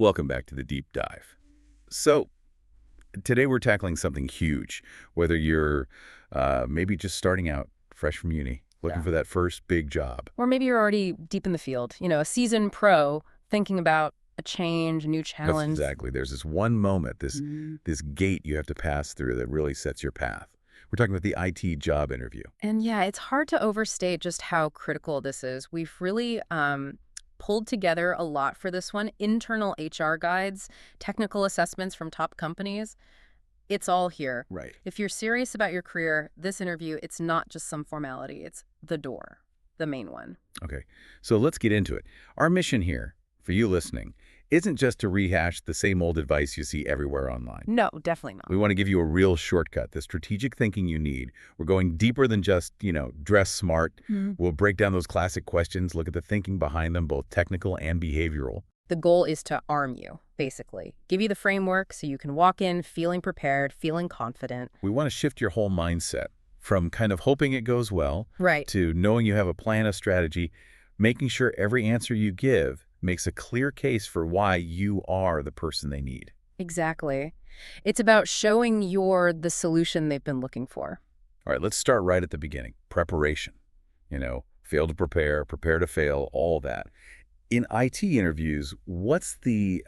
Welcome back to the deep dive. So, today we're tackling something huge, whether you're maybe just starting out fresh from uni, looking Yeah. for that first big job. Or maybe you're already deep in the field, a seasoned pro thinking about a change, a new That's challenge. exactly. There's this one moment, this Mm. this gate you have to pass through that really sets your path. We're talking about the IT job interview. And yeah, it's hard to overstate just how critical this is. We've really pulled together a lot for this one. Internal HR guides, technical assessments from top companies. It's all here. Right. If you're serious about your career, this interview, it's not just some formality. It's the door, the main one. Okay. So let's get into it. Our mission here, for you listening, isn't just to rehash the same old advice you see everywhere online. No, definitely not. We want to give you a real shortcut, the strategic thinking you need. We're going deeper than just, dress smart. We'll break down those classic questions, look at the thinking behind them, both technical and behavioral. The goal is to arm you, basically. Give you the framework so you can walk in feeling prepared, feeling confident. We want to shift your whole mindset from kind of hoping it goes well Right. to knowing you have a plan, a strategy, making sure every answer you give makes a clear case for why you are the person they need. Exactly. It's about showing you're the solution they've been looking for. All right, let's start right at the beginning. Preparation. Fail to prepare, prepare to fail, all that. In IT interviews, what's the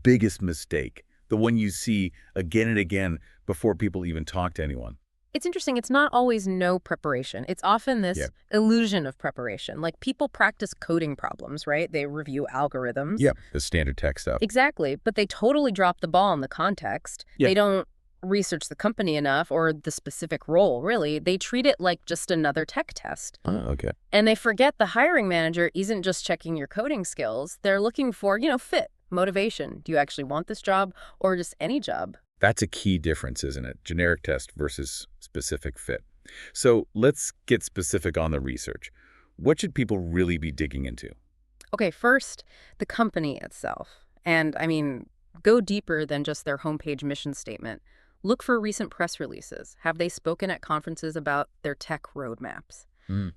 biggest mistake? The one you see again and again before people even talk to anyone? It's interesting. It's not always no preparation. It's often this Yeah. illusion of preparation. Like people practice coding problems, right? They review algorithms. Yep. The standard tech stuff. Exactly. But they totally drop the ball in the context. Yeah. They don't research the company enough or the specific role, really. They treat it like just another tech test. Oh, okay. And they forget the hiring manager isn't just checking your coding skills. They're looking for, fit, motivation. Do you actually want this job or just any job? That's a key difference, isn't it? Generic test versus specific fit. So let's get specific on the research. What should people really be digging into? Okay, first, the company itself. And go deeper than just their homepage mission statement. Look for recent press releases. Have they spoken at conferences about their tech roadmaps?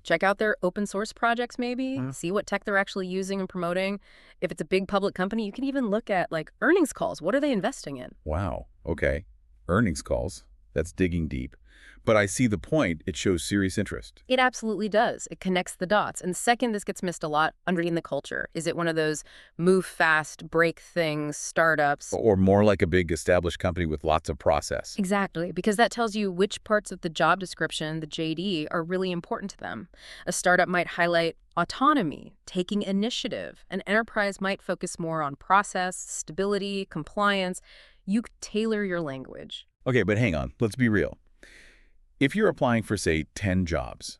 Check out their open source projects, maybe. See what tech they're actually using and promoting. If it's a big public company, you can even look at earnings calls. What are they investing in? Wow. Okay. Earnings calls. That's digging deep. But I see the point. It shows serious interest. It absolutely does. It connects the dots. And second, this gets missed a lot, understanding the culture. Is it one of those move fast, break things, startups? Or more like a big established company with lots of process. Exactly, because that tells you which parts of the job description, the JD, are really important to them. A startup might highlight autonomy, taking initiative. An enterprise might focus more on process, stability, compliance. You tailor your language. Okay, but hang on. Let's be real. If you're applying for, say, 10 jobs,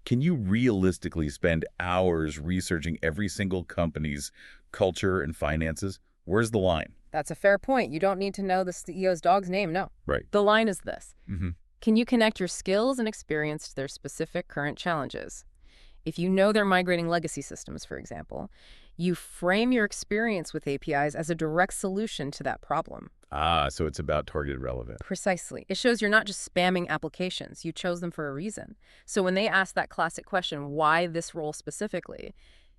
can you realistically spend hours researching every single company's culture and finances? Where's the line? That's a fair point. You don't need to know the CEO's dog's name, no. Right. The line is this. Mm-hmm. Can you connect your skills and experience to their specific current challenges? If you know they're migrating legacy systems, for example, you frame your experience with APIs as a direct solution to that problem. Ah, so it's about targeted relevant. Precisely. It shows you're not just spamming applications. You chose them for a reason. So when they ask that classic question, why this role specifically,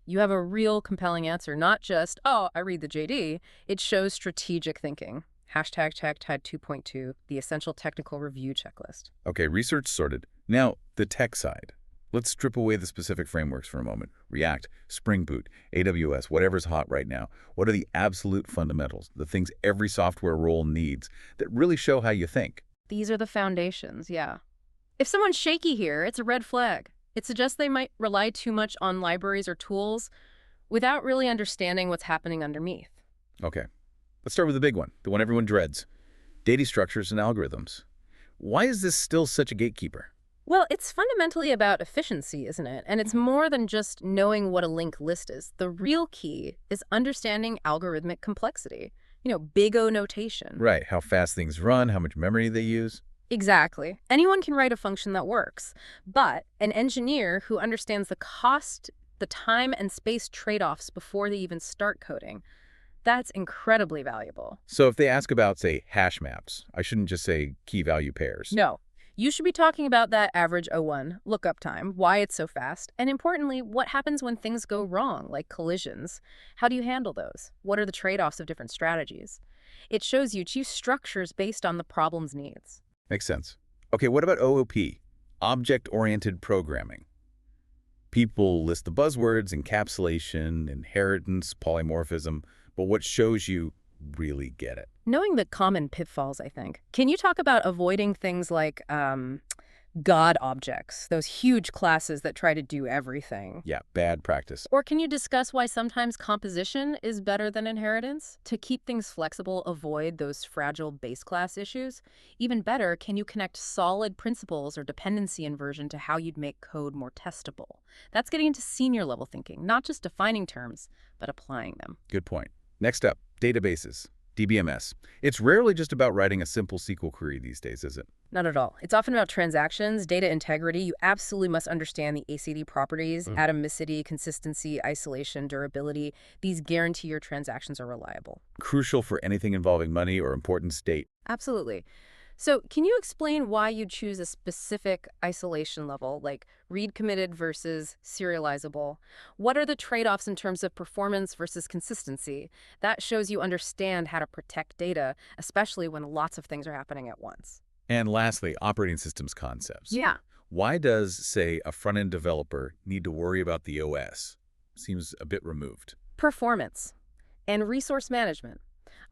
you have a real compelling answer, not just, oh, I read the JD. It shows strategic thinking. Hashtag tech tide 2.2, the essential technical review checklist. Okay, research sorted. Now, the tech side. Let's strip away the specific frameworks for a moment. React, Spring Boot, AWS, whatever's hot right now. What are the absolute fundamentals, the things every software role needs that really show how you think? These are the foundations, yeah. If someone's shaky here, it's a red flag. It suggests they might rely too much on libraries or tools without really understanding what's happening underneath. Okay, let's start with the big one, the one everyone dreads. Data structures and algorithms. Why is this still such a gatekeeper? Well, it's fundamentally about efficiency, isn't it? And it's more than just knowing what a linked list is. The real key is understanding algorithmic complexity. Big O notation. Right, how fast things run, how much memory they use. Exactly. Anyone can write a function that works, but an engineer who understands the cost, the time and space trade-offs before they even start coding, that's incredibly valuable. So if they ask about, say, hash maps, I shouldn't just say key value pairs. No. You should be talking about that average O1, lookup time, why it's so fast, and importantly, what happens when things go wrong, like collisions. How do you handle those? What are the trade-offs of different strategies? It shows you choose structures based on the problem's needs. Makes sense. Okay, what about OOP? Object-oriented programming. People list the buzzwords, encapsulation, inheritance, polymorphism, but what shows you really get it? Knowing the common pitfalls, I think. Can you talk about avoiding things like God objects, those huge classes that try to do everything? Yeah, bad practice. Or can you discuss why sometimes composition is better than inheritance? To keep things flexible, avoid those fragile base class issues. Even better, can you connect solid principles or dependency inversion to how you'd make code more testable? That's getting into senior level thinking, not just defining terms, but applying them. Good point. Next up, databases. DBMS. It's rarely just about writing a simple SQL query these days, is it? Not at all. It's often about transactions, data integrity. You absolutely must understand the ACD properties, atomicity, consistency, isolation, durability. These guarantee your transactions are reliable. Crucial for anything involving money or important state. Absolutely. So can you explain why you choose a specific isolation level, like read committed versus serializable? What are the trade-offs in terms of performance versus consistency? That shows you understand how to protect data, especially when lots of things are happening at once. And lastly, operating systems concepts. Yeah. Why does, say, a front-end developer need to worry about the OS? Seems a bit removed. Performance and resource management.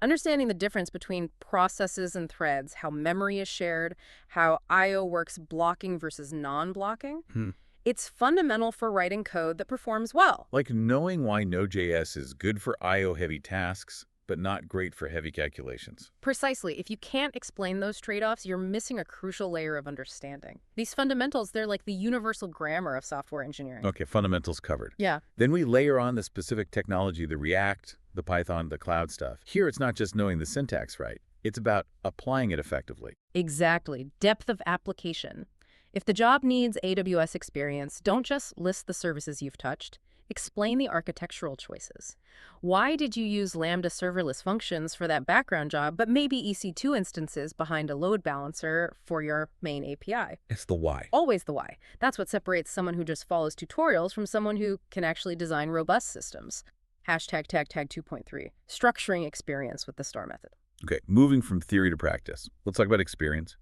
Understanding the difference between processes and threads, how memory is shared, how I/O works blocking versus non-blocking, it's fundamental for writing code that performs well. Like knowing why Node.js is good for I/O-heavy tasks, but not great for heavy calculations. Precisely. If you can't explain those trade-offs, you're missing a crucial layer of understanding. These fundamentals, they're like the universal grammar of software engineering. Okay, fundamentals covered. Yeah. Then we layer on the specific technology, the React, the Python, the cloud stuff. Here, it's not just knowing the syntax right. It's about applying it effectively. Exactly. Depth of application. If the job needs AWS experience, don't just list the services you've touched. Explain the architectural choices. Why did you use Lambda serverless functions for that background job, but maybe EC2 instances behind a load balancer for your main API? It's the why. Always the why. That's what separates someone who just follows tutorials from someone who can actually design robust systems. Hashtag tag 2.3, structuring experience with the STAR method. Okay, moving from theory to practice. Let's talk about experience.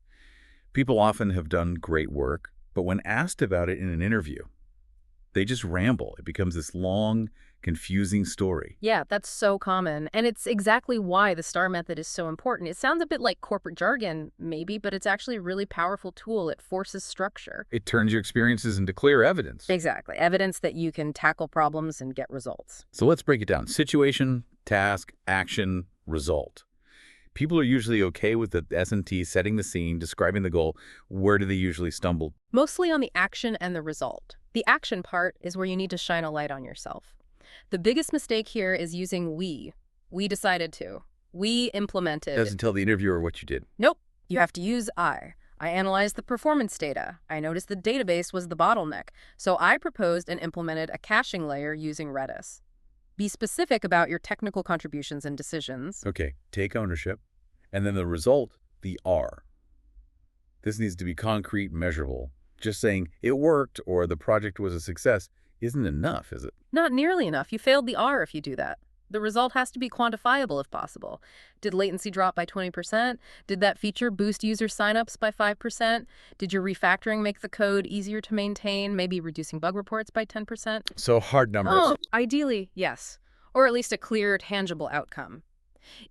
People often have done great work, but when asked about it in an interview, they just ramble. It becomes this long, confusing story. Yeah, that's so common. And it's exactly why the STAR method is so important. It sounds a bit like corporate jargon, maybe, but it's actually a really powerful tool. It forces structure. It turns your experiences into clear evidence. Exactly. Evidence that you can tackle problems and get results. So let's break it down. Situation, task, action, result. People are usually okay with the S&T setting the scene, describing the goal. Where do they usually stumble? Mostly on the action and the result. The action part is where you need to shine a light on yourself. The biggest mistake here is using we. We decided to. We implemented. Doesn't tell the interviewer what you did. Nope. You have to use I. I analyzed the performance data. I noticed the database was the bottleneck, so I proposed and implemented a caching layer using Redis. Be specific about your technical contributions and decisions. Okay, take ownership. And then the result, the R. This needs to be concrete, measurable. Just saying it worked or the project was a success isn't enough, is it? Not nearly enough. You failed the R if you do that. The result has to be quantifiable if possible. Did latency drop by 20%? Did that feature boost user signups by 5%? Did your refactoring make the code easier to maintain, maybe reducing bug reports by 10%? So hard numbers. Oh, ideally, yes. Or at least a clear, tangible outcome.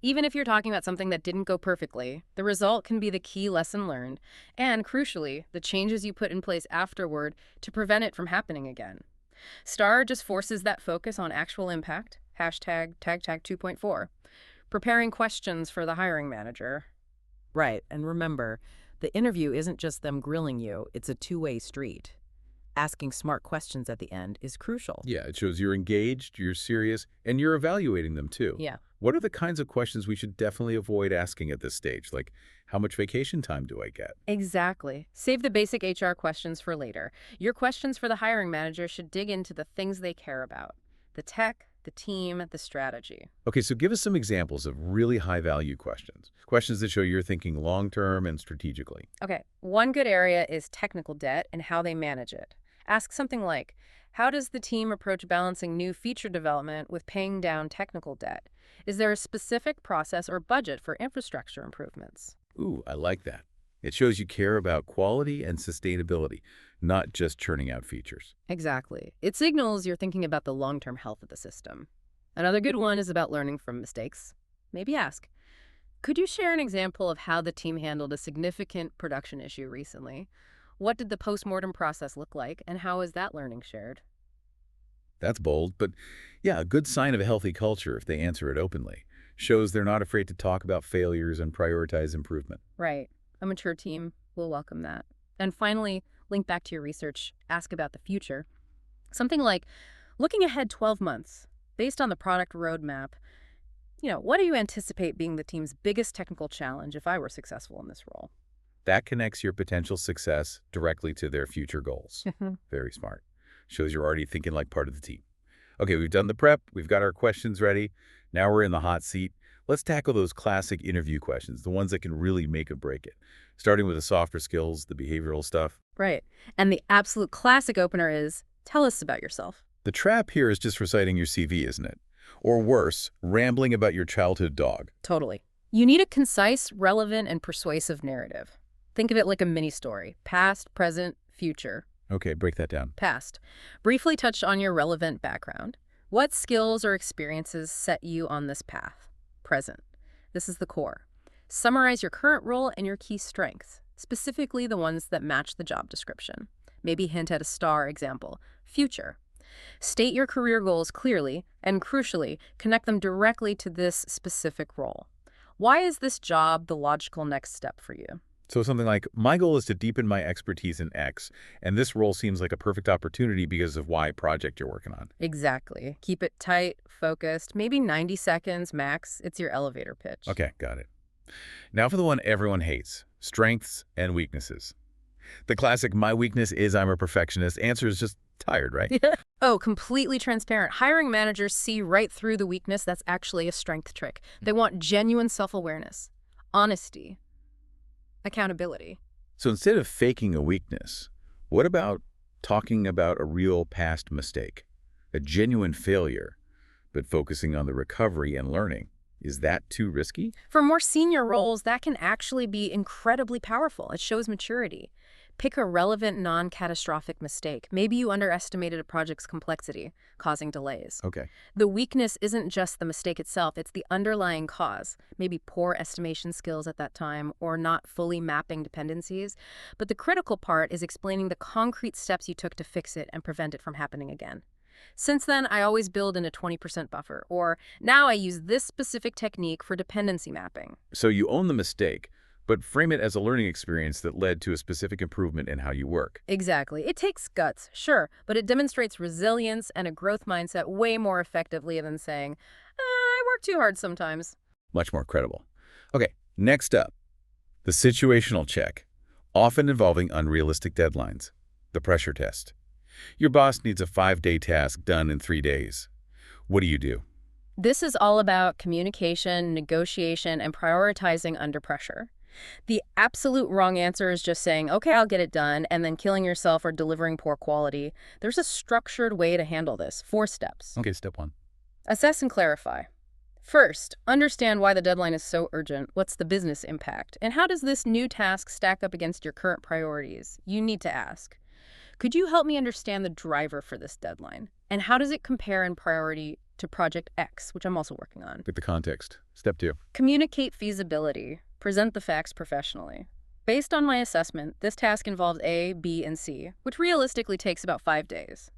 Even if you're talking about something that didn't go perfectly, the result can be the key lesson learned, and crucially, the changes you put in place afterward to prevent it from happening again. STAR just forces that focus on actual impact. Hashtag tag 2.4. Preparing questions for the hiring manager. Right, and remember, the interview isn't just them grilling you, it's a two-way street. Asking smart questions at the end is crucial. Yeah, it shows you're engaged, you're serious, and you're evaluating them too. Yeah. What are the kinds of questions we should definitely avoid asking at this stage? Like, how much vacation time do I get? Exactly. Save the basic HR questions for later. Your questions for the hiring manager should dig into the things they care about. The tech, the team, the strategy. Okay, so give us some examples of really high-value questions. Questions that show you're thinking long-term and strategically. Okay, one good area is technical debt and how they manage it. Ask something like, how does the team approach balancing new feature development with paying down technical debt? Is there a specific process or budget for infrastructure improvements? Ooh, I like that. It shows you care about quality and sustainability, not just churning out features. Exactly. It signals you're thinking about the long-term health of the system. Another good one is about learning from mistakes. Maybe ask, could you share an example of how the team handled a significant production issue recently? What did the postmortem process look like, and how is that learning shared? That's bold, but yeah, a good sign of a healthy culture if they answer it openly. Shows they're not afraid to talk about failures and prioritize improvement. Right. A mature team will welcome that. And finally, link back to your research. Ask about the future. Something like, looking ahead 12 months, based on the product roadmap, what do you anticipate being the team's biggest technical challenge if I were successful in this role? That connects your potential success directly to their future goals. Very smart. Shows you're already thinking like part of the team. Okay, we've done the prep. We've got our questions ready. Now we're in the hot seat. Let's tackle those classic interview questions, the ones that can really make or break it. Starting with the softer skills, the behavioral stuff. Right. And the absolute classic opener is, tell us about yourself. The trap here is just reciting your CV, isn't it? Or worse, rambling about your childhood dog. Totally. You need a concise, relevant, and persuasive narrative. Think of it like a mini story. Past, present, future. Okay, break that down. Past. Briefly touch on your relevant background. What skills or experiences set you on this path? Present. This is the core. Summarize your current role and your key strengths, specifically the ones that match the job description. Maybe hint at a star example. Future. State your career goals clearly, and crucially, connect them directly to this specific role. Why is this job the logical next step for you? So something like, my goal is to deepen my expertise in X, and this role seems like a perfect opportunity because of Y project you're working on. Exactly. Keep it tight, focused, maybe 90 seconds max. It's your elevator pitch. Okay, got it. Now for the one everyone hates, strengths and weaknesses. The classic, my weakness is I'm a perfectionist answer is just tired, right? Oh, completely transparent. Hiring managers see right through the weakness. That's actually a strength trick. They want genuine self-awareness, honesty, accountability. So instead of faking a weakness, what about talking about a real past mistake, a genuine failure, but focusing on the recovery and learning? Is that too risky? For more senior roles, that can actually be incredibly powerful. It shows maturity. Pick a relevant, non-catastrophic mistake. Maybe you underestimated a project's complexity, causing delays. Okay. The weakness isn't just the mistake itself, it's the underlying cause. Maybe poor estimation skills at that time, or not fully mapping dependencies. But the critical part is explaining the concrete steps you took to fix it and prevent it from happening again. Since then, I always build in a 20% buffer, or now I use this specific technique for dependency mapping. So you own the mistake, but frame it as a learning experience that led to a specific improvement in how you work. Exactly. It takes guts, sure, but it demonstrates resilience and a growth mindset way more effectively than saying, I work too hard sometimes. Much more credible. Okay, next up, the situational check, often involving unrealistic deadlines, the pressure test. Your boss needs a 5-day task done in 3 days. What do you do? This is all about communication, negotiation, and prioritizing under pressure. The absolute wrong answer is just saying, okay, I'll get it done, and then killing yourself or delivering poor quality. There's a structured way to handle this. 4 steps. Okay, step 1. Assess and clarify. First, understand why the deadline is so urgent. What's the business impact? And how does this new task stack up against your current priorities? You need to ask, could you help me understand the driver for this deadline? And how does it compare in priority to Project X, which I'm also working on? Get the context. Step 2. Communicate feasibility. Present the facts professionally. Based on my assessment, this task involves A, B, and C, which realistically takes about 5 days.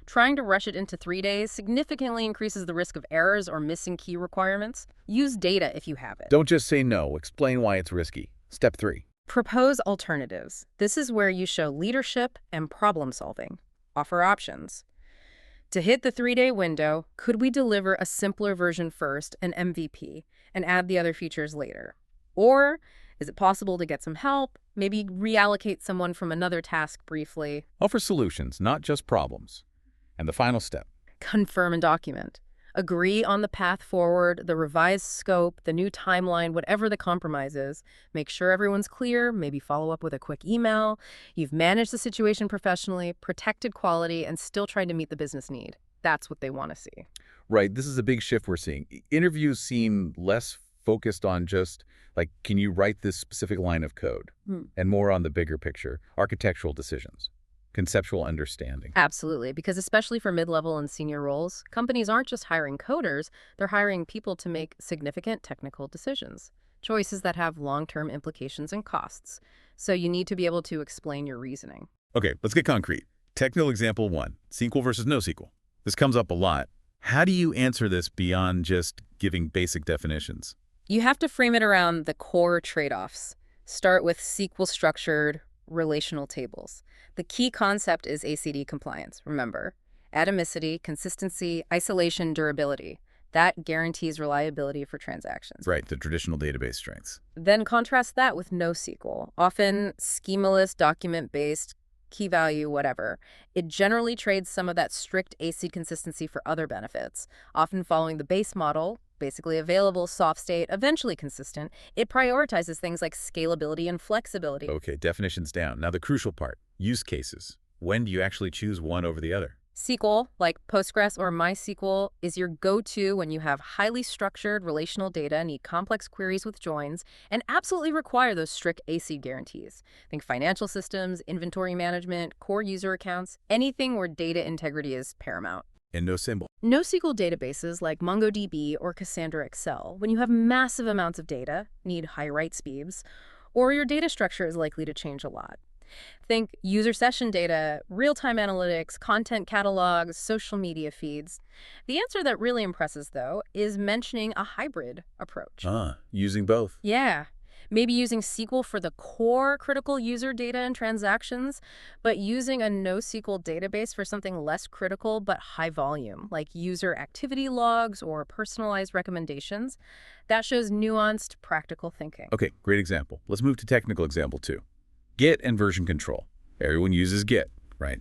Trying to rush it into 3 days significantly increases the risk of errors or missing key requirements. Use data if you have it. Don't just say no. Explain why it's risky. Step 3. Propose alternatives. This is where you show leadership and problem solving. Offer options. To hit the 3-day window, could we deliver a simpler version first, an MVP, and add the other features later? Or is it possible to get some help, maybe reallocate someone from another task briefly? Offer solutions, not just problems. And the final step. Confirm and document. Agree on the path forward, the revised scope, the new timeline, whatever the compromise is. Make sure everyone's clear, maybe follow up with a quick email. You've managed the situation professionally, protected quality, and still tried to meet the business need. That's what they want to see. Right, this is a big shift we're seeing. Interviews seem less focused on just, like, can you write this specific line of code? And more on the bigger picture, architectural decisions, conceptual understanding. Absolutely, because especially for mid-level and senior roles, companies aren't just hiring coders, they're hiring people to make significant technical decisions, choices that have long-term implications and costs. So you need to be able to explain your reasoning. Okay, let's get concrete. Technical example 1, SQL versus NoSQL. This comes up a lot. How do you answer this beyond just giving basic definitions? You have to frame it around the core trade-offs. Start with SQL-structured relational tables. The key concept is ACD compliance, remember. Atomicity, consistency, isolation, durability. That guarantees reliability for transactions. Right, the traditional database strengths. Then contrast that with NoSQL, often schemaless, document-based, key value, whatever. It generally trades some of that strict AC consistency for other benefits, often following the base model, basically available, soft state, eventually consistent. It prioritizes things like scalability and flexibility. Okay, definitions down. Now the crucial part, use cases. When do you actually choose one over the other? SQL, like Postgres or MySQL, is your go-to when you have highly structured relational data, need complex queries with joins, and absolutely require those strict AC guarantees. Think financial systems, inventory management, core user accounts, anything where data integrity is paramount. And no symbol. NoSQL databases like MongoDB or Cassandra Excel, when you have massive amounts of data, need high write speeds, or your data structure is likely to change a lot. Think user session data, real-time analytics, content catalogs, social media feeds. The answer that really impresses, though, is mentioning a hybrid approach. Using both. Yeah. Maybe using SQL for the core critical user data and transactions, but using a NoSQL database for something less critical but high volume, like user activity logs or personalized recommendations. That shows nuanced, practical thinking. Okay, great example. Let's move to technical example 2. Git and version control. Everyone uses Git, right?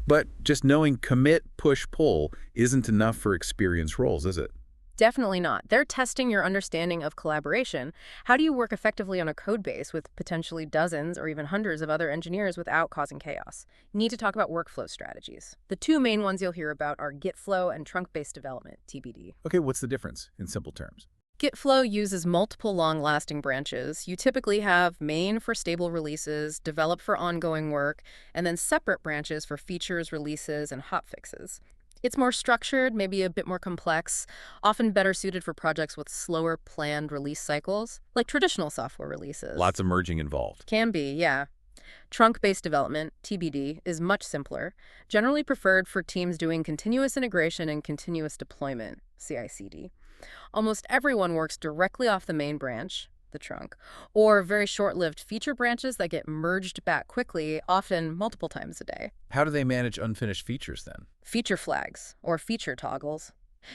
But just knowing commit, push, pull isn't enough for experienced roles, is it? Definitely not. They're testing your understanding of collaboration. How do you work effectively on a code base with potentially dozens or even hundreds of other engineers without causing chaos? You need to talk about workflow strategies. The two main ones you'll hear about are Git flow and trunk-based development, TBD. Okay, what's the difference in simple terms? Git flow uses multiple long-lasting branches. You typically have main for stable releases, develop for ongoing work, and then separate branches for features, releases, and hotfixes. It's more structured, maybe a bit more complex, often better suited for projects with slower planned release cycles, like traditional software releases. Lots of merging involved. Can be, yeah. Trunk-based development, TBD, is much simpler, generally preferred for teams doing continuous integration and continuous deployment, CI/CD. Almost everyone works directly off the main branch, the trunk, or very short-lived feature branches that get merged back quickly, often multiple times a day. How do they manage unfinished features then? Feature flags, or feature toggles.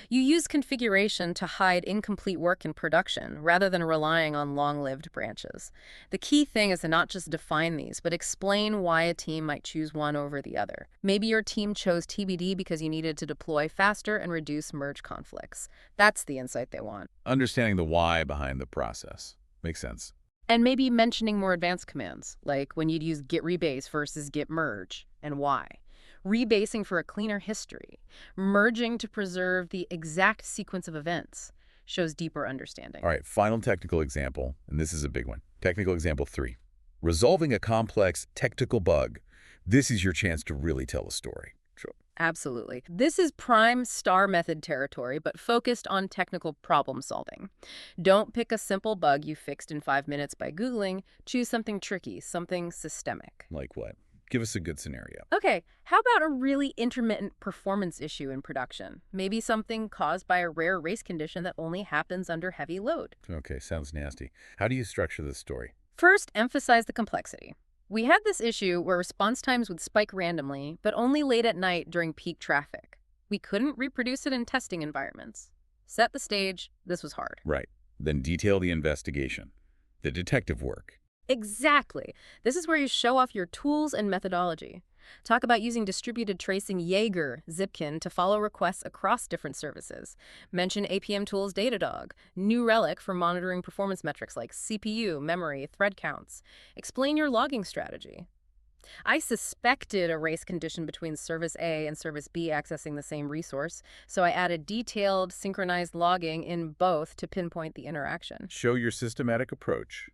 You use configuration to hide incomplete work in production, rather than relying on long-lived branches. The key thing is to not just define these, but explain why a team might choose one over the other. Maybe your team chose TBD because you needed to deploy faster and reduce merge conflicts. That's the insight they want. Understanding the why behind the process. Makes sense. And maybe mentioning more advanced commands, like when you'd use git rebase versus git merge, and why. Rebasing for a cleaner history. Merging to preserve the exact sequence of events shows deeper understanding. All right, final technical example, and this is a big one. Technical example 3. Resolving a complex technical bug. This is your chance to really tell a story. Sure. Absolutely. This is prime star method territory, but focused on technical problem solving. Don't pick a simple bug you fixed in 5 minutes by Googling. Choose something tricky, something systemic. Like what? Give us a good scenario. Okay, how about a really intermittent performance issue in production? Maybe something caused by a rare race condition that only happens under heavy load. Okay, sounds nasty. How do you structure this story? First, emphasize the complexity. We had this issue where response times would spike randomly, but only late at night during peak traffic. We couldn't reproduce it in testing environments. Set the stage. This was hard. Right. Then detail the investigation, the detective work. Exactly. This is where you show off your tools and methodology. Talk about using distributed tracing Jaeger, Zipkin to follow requests across different services. Mention APM tools Datadog, New Relic for monitoring performance metrics like CPU, memory, thread counts. Explain your logging strategy. I suspected a race condition between service A and service B accessing the same resource, so I added detailed, synchronized logging in both to pinpoint the interaction. Show your systematic approach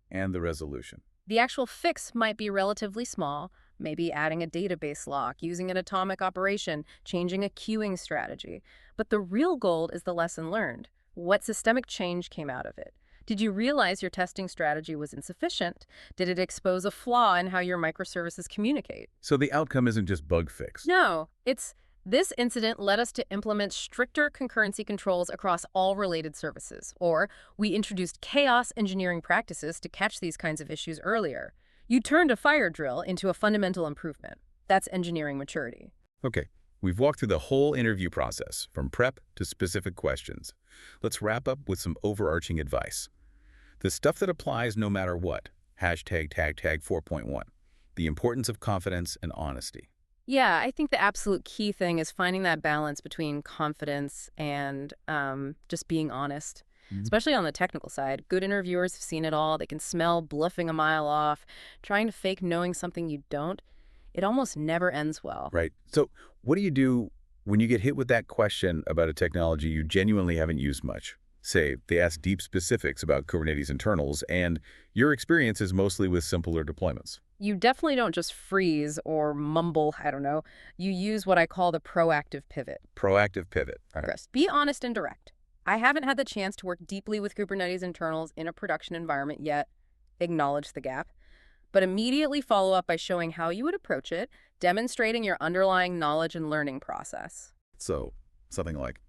and the resolution. The actual fix might be relatively small, maybe adding a database lock, using an atomic operation, changing a queuing strategy. But the real goal is the lesson learned. What systemic change came out of it? Did you realize your testing strategy was insufficient? Did it expose a flaw in how your microservices communicate? So the outcome isn't just bug fix. No, this incident led us to implement stricter concurrency controls across all related services, or we introduced chaos engineering practices to catch these kinds of issues earlier. You turned a fire drill into a fundamental improvement. That's engineering maturity. Okay, we've walked through the whole interview process, from prep to specific questions. Let's wrap up with some overarching advice. The stuff that applies no matter what. Hashtag tag 4.1. The importance of confidence and honesty. Yeah, I think the absolute key thing is finding that balance between confidence and just being honest, especially on the technical side. Good interviewers have seen it all. They can smell bluffing a mile off. Trying to fake knowing something you don't, it almost never ends well. Right. So what do you do when you get hit with that question about a technology you genuinely haven't used much? Say, they ask deep specifics about Kubernetes internals, and your experience is mostly with simpler deployments. You definitely don't just freeze or mumble, I don't know. You use what I call the proactive pivot. Proactive pivot. Right. First, be honest and direct. I haven't had the chance to work deeply with Kubernetes internals in a production environment yet. Acknowledge the gap. But immediately follow up by showing how you would approach it, demonstrating your underlying knowledge and learning process. So, something like,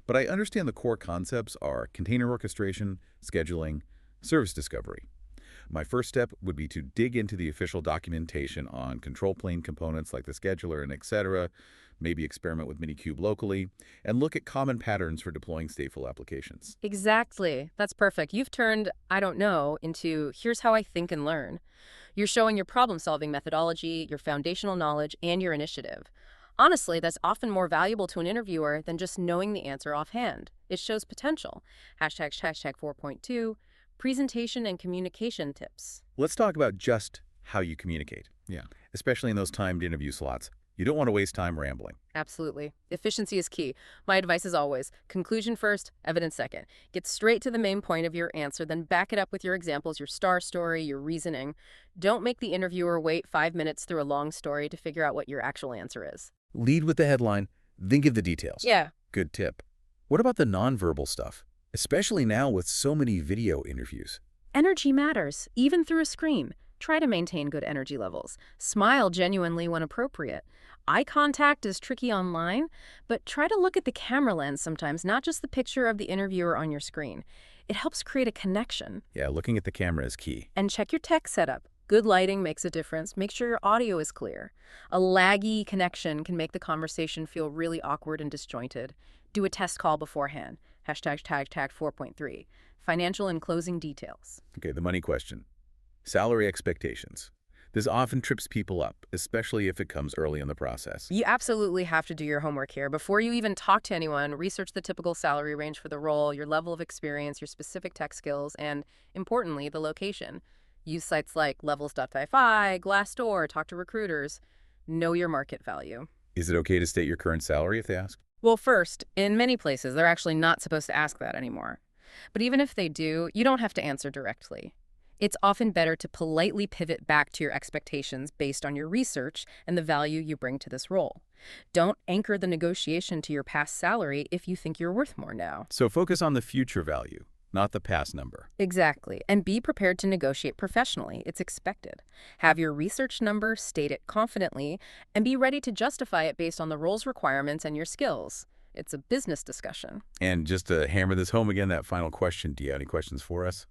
but I understand the core concepts are container orchestration, scheduling, service discovery. My first step would be to dig into the official documentation on control plane components like the scheduler and etc., maybe experiment with Minikube locally, and look at common patterns for deploying stateful applications. Exactly. That's perfect. You've turned "I don't know" into "here's how I think and learn." You're showing your problem-solving methodology, your foundational knowledge, and your initiative. Honestly, that's often more valuable to an interviewer than just knowing the answer offhand. It shows potential. Hashtag 4.2, presentation and communication tips. Let's talk about just how you communicate. Yeah. Especially in those timed interview slots. You don't want to waste time rambling. Absolutely. Efficiency is key. My advice is always, conclusion first, evidence second. Get straight to the main point of your answer, then back it up with your examples, your star story, your reasoning. Don't make the interviewer wait 5 minutes through a long story to figure out what your actual answer is. Lead with the headline, then give the details. Yeah. Good tip. What about the nonverbal stuff? Especially now with so many video interviews. Energy matters, even through a screen. Try to maintain good energy levels. Smile genuinely when appropriate. Eye contact is tricky online, but try to look at the camera lens sometimes, not just the picture of the interviewer on your screen. It helps create a connection. Yeah, looking at the camera is key. And check your tech setup. Good lighting makes a difference. Make sure your audio is clear. A laggy connection can make the conversation feel really awkward and disjointed. Do a test call beforehand. Hashtag tag 4.3. Financial and closing details. Okay, the money question. Salary expectations. This often trips people up, especially if it comes early in the process. You absolutely have to do your homework here. Before you even talk to anyone, research the typical salary range for the role, your level of experience, your specific tech skills, and, importantly, the location. Use sites like levels.fi, Glassdoor, talk to recruiters. Know your market value. Is it okay to state your current salary if they ask? Well, first, in many places, they're actually not supposed to ask that anymore. But even if they do, you don't have to answer directly. It's often better to politely pivot back to your expectations based on your research and the value you bring to this role. Don't anchor the negotiation to your past salary if you think you're worth more now. So focus on the future value, not the past number. Exactly. And be prepared to negotiate professionally. It's expected. Have your research number, state it confidently, and be ready to justify it based on the role's requirements and your skills. It's a business discussion. And just to hammer this home again, that final question, do you have any questions for us?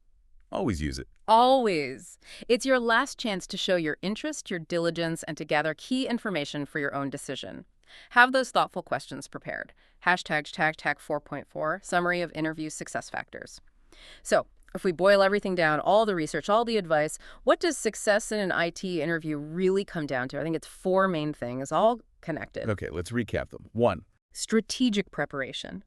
Always use it. Always. It's your last chance to show your interest, your diligence, and to gather key information for your own decision. Have those thoughtful questions prepared. Hashtag tag 4.4, summary of interview success factors. So, If we boil everything down, all the research, all the advice, what does success in an IT interview really come down to? I think it's four main things, all connected. Okay, let's recap them. 1. Strategic preparation.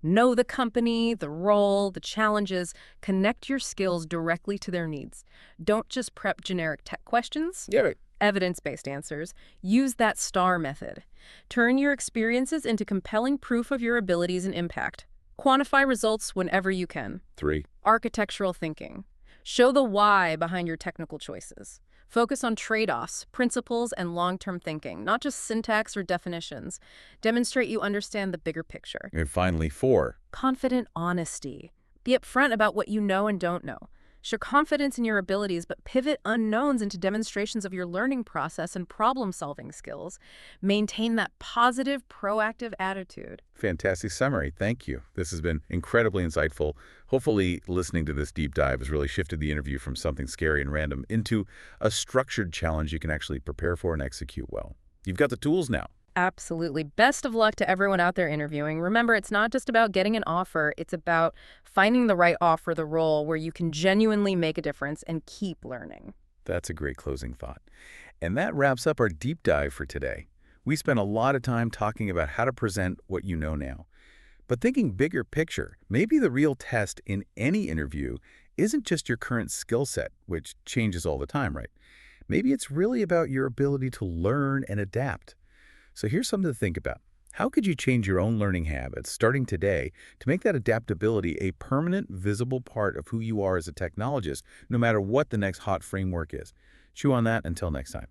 Know the company, the role, the challenges. Connect your skills directly to their needs. Don't just prep generic tech questions. Yeah, right. Evidence-based answers. Use that STAR method. Turn your experiences into compelling proof of your abilities and impact. Quantify results whenever you can. 3. Architectural thinking. Show the why behind your technical choices. Focus on trade-offs, principles, and long-term thinking, not just syntax or definitions. Demonstrate you understand the bigger picture. And finally, 4. Confident honesty. Be upfront about what you know and don't know. Show confidence in your abilities, but pivot unknowns into demonstrations of your learning process and problem-solving skills. Maintain that positive, proactive attitude. Fantastic summary. Thank you. This has been incredibly insightful. Hopefully, listening to this deep dive has really shifted the interview from something scary and random into a structured challenge you can actually prepare for and execute well. You've got the tools now. Absolutely. Best of luck to everyone out there interviewing. Remember, it's not just about getting an offer. It's about finding the right offer, the role where you can genuinely make a difference and keep learning. That's a great closing thought. And that wraps up our deep dive for today. We spent a lot of time talking about how to present what you know now. But thinking bigger picture, maybe the real test in any interview isn't just your current skill set, which changes all the time, right? Maybe it's really about your ability to learn and adapt. So here's something to think about. How could you change your own learning habits starting today to make that adaptability a permanent, visible part of who you are as a technologist, no matter what the next hot framework is? Chew on that until next time.